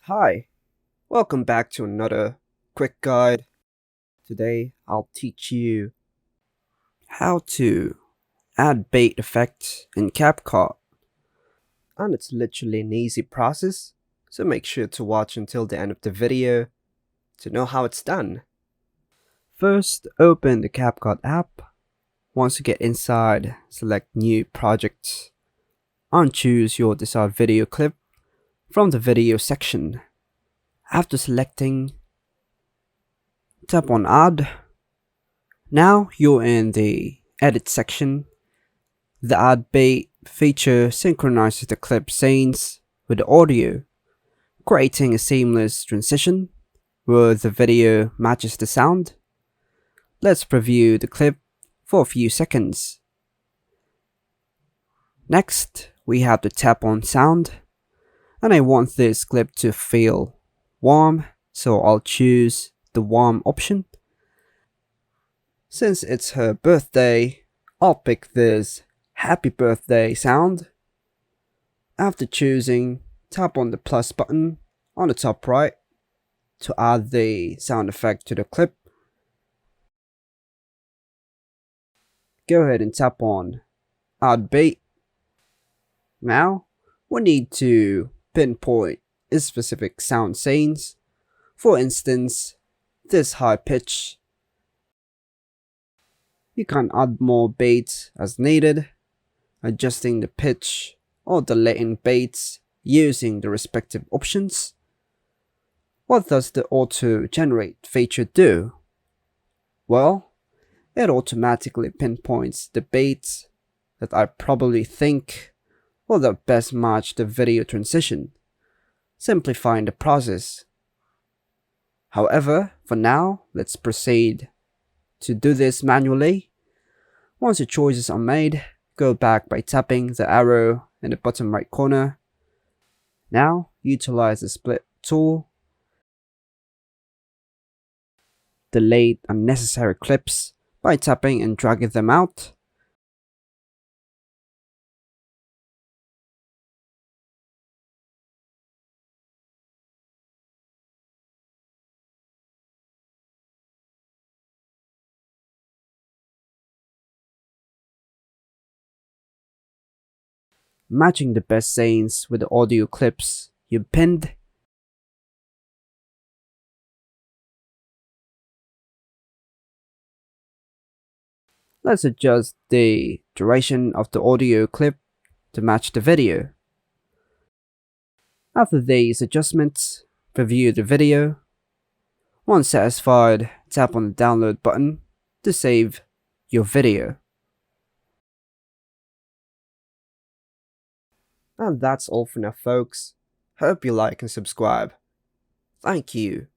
Hi, welcome back to another quick guide. Today I'll teach you how to add bait effects in CapCut, and it's literally an easy process, so make sure to watch until the end of the video to know how it's done. First, open the CapCut app. Once you get inside, select New Project and choose your desired video clip from the video section. After selecting, tap on Add. Now you're in the Edit section. The Add Bait feature synchronizes the clip scenes with the audio, creating a seamless transition where the video matches the sound. Let's preview the clip for a few seconds. Next, we have to tap on Sound, and I want this clip to feel warm, so I'll choose the warm option. Since it's her birthday, I'll pick this Happy Birthday sound. After choosing, tap on the plus button on the top right to add the sound effect to the clip. Go ahead and tap on Add Bait. Now, we need to pinpoint a specific sound scenes. For instance, this high pitch. You can add more baits as needed, adjusting the pitch or deleting baits using the respective options. What does the auto generate feature do? Well, it automatically pinpoints the baits that I probably think will the best match the video transition, simplifying the process. However, for now, let's proceed to do this manually. Once your choices are made, go back by tapping the arrow in the bottom right corner. Now, utilize the split tool. Delete unnecessary clips by tapping and dragging them out. Matching the best scenes with the audio clips you pinned. Let's adjust the duration of the audio clip to match the video. After these adjustments, preview the video. Once satisfied, tap on the download button to save your video. And that's all for now, folks. Hope you like and subscribe. Thank you.